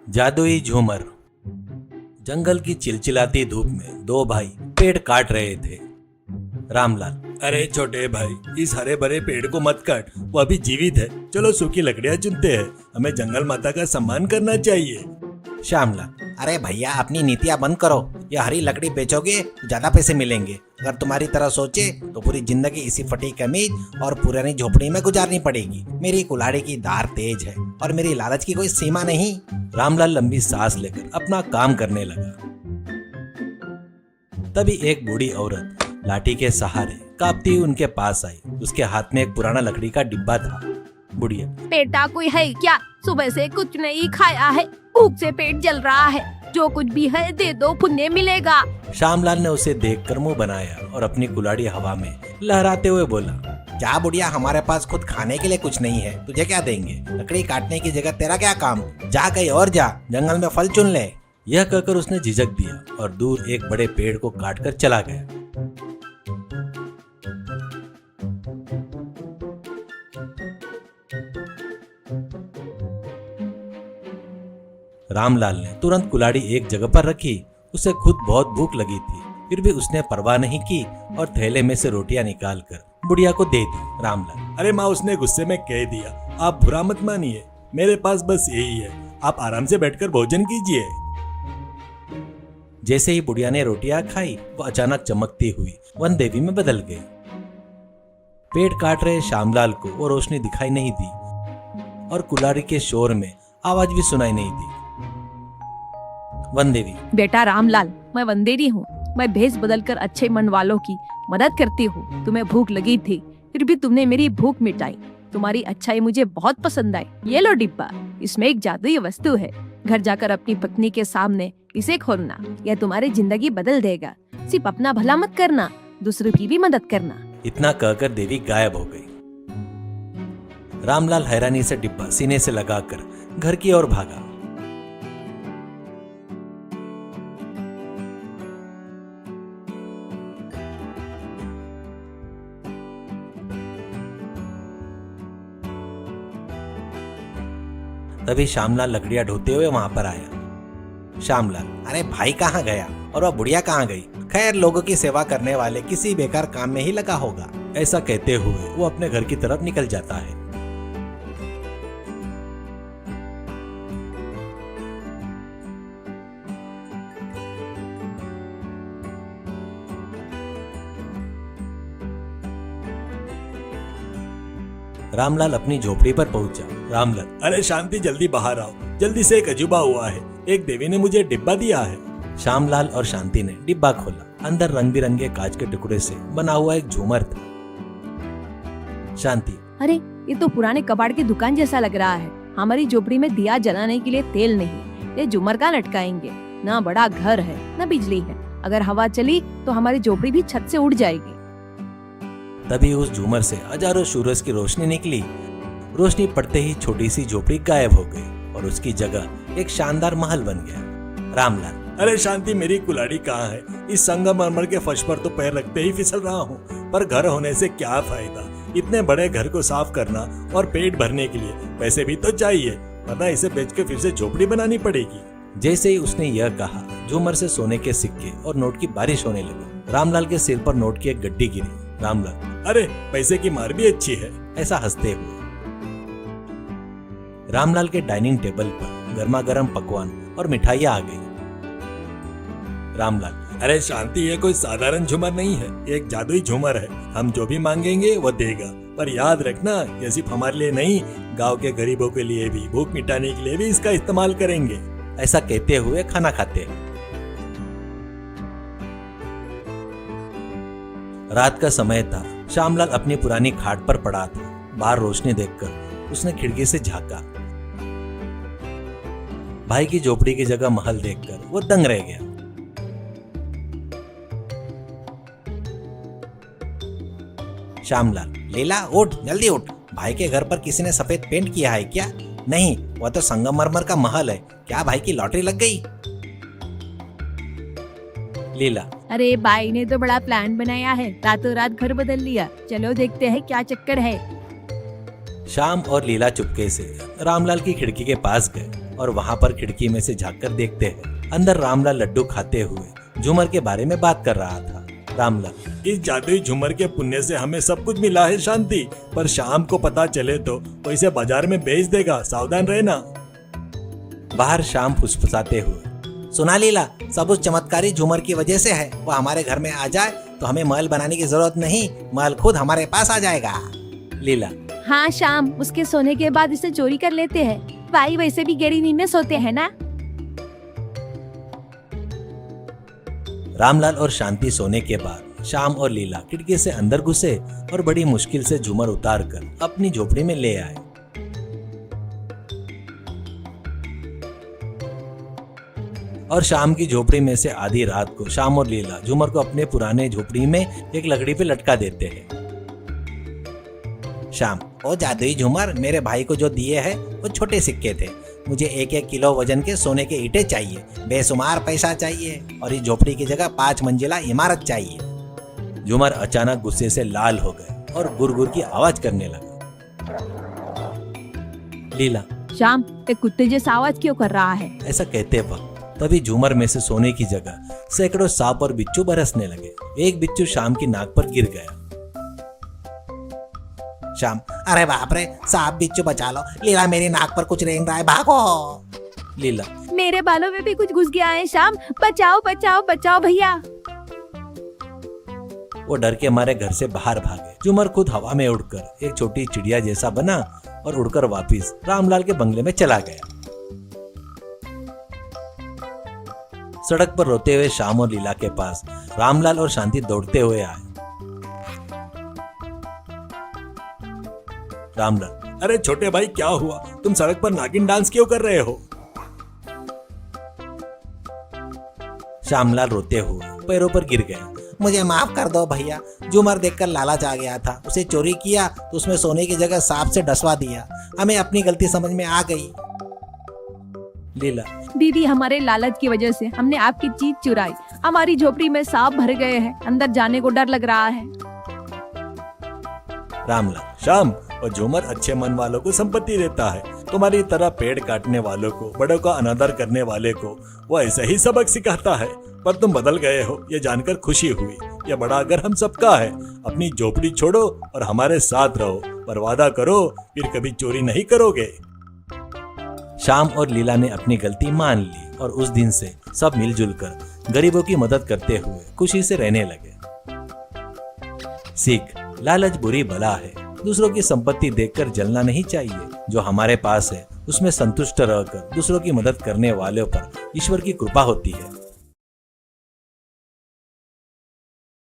जादुई झूमर। जंगल की चिलचिलाती धूप में दो भाई पेड़ काट रहे थे। रामलाल, अरे छोटे भाई, इस हरे भरे पेड़ को मत काट, वो अभी जीवित है। चलो सूखी लकड़ियां चुनते हैं, हमें जंगल माता का सम्मान करना चाहिए। श्यामलाल, अरे भैया अपनी नीतियाँ बंद करो। ये हरी लकड़ी बेचोगे तो ज्यादा पैसे मिलेंगे। अगर तुम्हारी तरह सोचे तो पूरी जिंदगी इसी फटी कमीज और पुरानी झोपड़ी में गुजारनी पड़ेगी। मेरी कुल्हाड़ी की धार तेज है और मेरी लालच की कोई सीमा नहीं। रामलाल लंबी सांस लेकर अपना काम करने लगा। तभी एक बूढ़ी औरत लाठी के सहारे कांपती हुई उनके पास आई। उसके हाथ में एक पुराना लकड़ी का डिब्बा था। बुढ़िया, बेटा कोई है क्या? सुबह से कुछ नहीं खाया है, भूख से पेट जल रहा है। जो कुछ भी है दे दो, पुण्य मिलेगा। श्यामलाल ने उसे देखकर मुंह बनाया और अपनी कुल्हाड़ी हवा में लहराते हुए बोला, क्या बुढ़िया, हमारे पास खुद खाने के लिए कुछ नहीं है, तुझे क्या देंगे? लकड़ी काटने की जगह तेरा क्या काम? जा कहीं और जा, जंगल में फल चुन ले। यह कहकर उसने झिझक दिया और दूर एक बड़े पेड़ को काटकर चला गया। रामलाल ने तुरंत कुल्हाड़ी एक जगह पर रखी। उसे खुद बहुत भूख लगी थी, फिर भी उसने परवाह नहीं की और थैले में से रोटियां निकालकर बुढ़िया को दे दी। रामलाल, अरे माँ, उसने गुस्से में कह दिया, आप बुरा मत मानिए, मेरे पास बस यही है, आप आराम से बैठकर भोजन कीजिए। जैसे ही बुढ़िया ने रोटियां खाई, वो अचानक चमकती हुई वन देवी में बदल गई। पेड़ काट रहे श्यामलाल को वो रोशनी दिखाई नहीं दी और कुल्हाड़ी के शोर में आवाज भी सुनाई नहीं दी। वन देवी, बेटा रामलाल, मैं वंदेरी हूँ। मैं भेष बदलकर अच्छे मन वालों की मदद करती हूँ। तुम्हें भूख लगी थी, फिर भी तुमने मेरी भूख मिटाई। तुम्हारी अच्छाई मुझे बहुत पसंद आई। ये लो डिब्बा, इसमें एक जादुई वस्तु है। घर जाकर अपनी पत्नी के सामने इसे खोलना, यह तुम्हारी जिंदगी बदल देगा। सिर्फ अपना भला मत करना, दूसरों की भी मदद करना। इतना कहकर देवी गायब हो गई। रामलाल हैरानी से डिब्बा सीने से लगाकर घर की ओर भागा। तभी श्यामलाल लकड़ियां ढोते हुए वहां पर आया। श्यामलाल, अरे भाई कहाँ गया और वह बुढ़िया कहाँ गई? खैर, लोगों की सेवा करने वाले किसी बेकार काम में ही लगा होगा। ऐसा कहते हुए वो अपने घर की तरफ निकल जाता है। रामलाल अपनी झोपड़ी पर पहुंचा। रामलाल, अरे शांति, जल्दी बाहर आओ, जल्दी से एक अजूबा हुआ है। एक देवी ने मुझे डिब्बा दिया है। श्यामलाल और शांति ने डिब्बा खोला। अंदर रंग बिरंगे कांच के टुकड़े से बना हुआ एक झूमर था। शांति, अरे ये तो पुराने कबाड़ की दुकान जैसा लग रहा है। हमारी झोपड़ी में दिया जलाने के लिए तेल नहीं, ये झूमर का लटकाएंगे। ना बड़ा घर है, ना बिजली है। अगर हवा चली तो हमारी झोपड़ी भी छत से उड़ जाएगी। तभी उस झूमर से हजारों सूरज की रोशनी निकली। रोशनी पड़ते ही छोटी सी झोपड़ी गायब हो गई और उसकी जगह एक शानदार महल बन गया। रामलाल, अरे शांति, मेरी कुल्हाड़ी कहाँ है? इस संगमरमर के फर्श पर तो पैर रखते ही फिसल रहा हूँ, पर घर होने से क्या फायदा? इतने बड़े घर को साफ करना और पेट भरने के लिए पैसे भी तो चाहिए, वरना इसे बेच के फिर से झोपड़ी बनानी पड़ेगी। जैसे ही उसने यह कहा, झूमर से सोने के सिक्के और नोट की बारिश होने लगी। रामलाल के सिर पर नोट की एक गड्डी गिरी। रामलाल, अरे पैसे की मार भी अच्छी है, ऐसा हंसते हुए रामलाल के डाइनिंग टेबल पर गर्मा गर्म पकवान और मिठाइयाँ आ गई। रामलाल, अरे शांति, ये कोई साधारण झूमर नहीं है, ये एक जादुई झूमर है। हम जो भी मांगेंगे वो देगा, पर याद रखना, ये सिर्फ हमारे लिए नहीं, गांव के गरीबों के लिए भी, भूख मिटाने के लिए भी इसका इस्तेमाल करेंगे। ऐसा कहते हुए खाना खाते हैं। रात का समय था। श्यामलाल अपनी पुरानी खाट पर पड़ा था। बाहर रोशनी देखकर उसने खिड़की से झांका। भाई की झोपड़ी की जगह महल देखकर वो दंग रह गया। श्यामलाल, लीला उठ, जल्दी उठ। भाई के घर पर किसी ने सफेद पेंट किया है क्या? नहीं, वह तो संगमरमर का महल है। क्या भाई की लॉटरी लग गई? लीला, अरे भाई ने तो बड़ा प्लान बनाया है, रातों रात घर बदल लिया। चलो देखते हैं क्या चक्कर है। श्याम और लीला चुपके से रामलाल की खिड़की के पास गए। और वहाँ पर खिड़की में से झांक कर देखते हैं। अंदर रामलाल लड्डू खाते हुए झूमर के बारे में बात कर रहा था। रामलाल, इस जादुई झूमर के पुण्य से हमें सब कुछ मिला है शांति, पर शाम को पता चले तो वो इसे बाजार में बेच देगा, सावधान रहना। बाहर शाम फुसफुसाते हुए, सुना लीला, सब उस चमत्कारी झूमर की वजह से है। वो हमारे घर में आ जाए तो हमें महल बनाने की जरूरत नहीं, महल खुद हमारे पास आ जाएगा। लीला, हाँ शाम, उसके सोने के बाद इसे चोरी कर लेते हैं। भाई वैसे भी गहरी नींद में सोते हैं ना। रामलाल और शांति सोने के बाद शाम और लीला खिड़की से अंदर घुसे और बड़ी मुश्किल से झूमर उतार कर अपनी झोपड़ी में ले आए। और शाम की झोपड़ी में से आधी रात को शाम और लीला झूमर को अपने पुराने झोपड़ी में एक लकड़ी पे लटका देते हैं। शाम, वो जादुई झूमर मेरे भाई को जो दिए हैं वो छोटे सिक्के थे। मुझे 1-1 किलो वजन के सोने के ईंटें चाहिए, बेशुमार पैसा चाहिए और इस झोपड़ी की जगह 5 मंजिला इमारत चाहिए। झूमर अचानक गुस्से से लाल हो गए और गुरगुर की आवाज करने लगा। लीला, शाम, ये कुत्ते जैसा आवाज क्यों कर रहा है? ऐसा कहते वक्त तभी झूमर में से सोने की जगह सैकड़ों सांप और बिच्छू बरसने लगे। एक बिच्छू शाम की नाक पर गिर गया। शाम, अरे बाप रे, सांप बिच्छू बचा लो। लीला, मेरी नाक पर कुछ रेंग रहा है, भागो। लीला, मेरे बालों में भी कुछ घुस गया है। शाम, बचाओ बचाओ बचाओ भैया। वो डर के मारे घर से बाहर भागे। झूमर खुद हवा में उड़कर एक छोटी चिड़िया जैसा बना और उड़कर वापिस रामलाल के बंगले में चला गया। सड़क पर रोते हुए शाम और लीला के पास रामलाल और शांति दौड़ते हुए आए। रामलाल, अरे छोटे भाई, क्या हुआ? तुम सड़क पर नागिन डांस क्यों कर रहे हो? श्यामलाल रोते हुए पैरों पर गिर गया। मुझे माफ कर दो भैया, झूमर देखकर लालच आ गया था, उसे चोरी किया तो उसमें सोने की जगह सांप से डसवा दिया। हमें अपनी गलती समझ में आ गई। लीला, दीदी, हमारे लालच की वजह से हमने आपकी चीज चुराई। हमारी झोपड़ी में सांप भर गए हैं, अंदर जाने को डर लग रहा है। रामलाल, शाम, और झूमर अच्छे मन वालों को संपत्ति देता है। तुम्हारी तरह पेड़ काटने वालों को, बड़ों का अनादर करने वाले को वो ऐसे ही सबक सिखाता है। पर तुम बदल गए हो, ये जानकर खुशी हुई। ये बड़ा घर हम सबका है। अपनी झोपड़ी छोड़ो और हमारे साथ रहो, पर वादा करो फिर कभी चोरी नहीं करोगे। श्याम और लीला ने अपनी गलती मान ली और उस दिन से सब मिलजुल कर गरीबों की मदद करते हुए खुशी से रहने लगे। सीख, लालच बुरी बला है। दूसरों की संपत्ति देखकर जलना नहीं चाहिए। जो हमारे पास है उसमें संतुष्ट रहकर दूसरों की मदद करने वालों पर ईश्वर की कृपा होती है।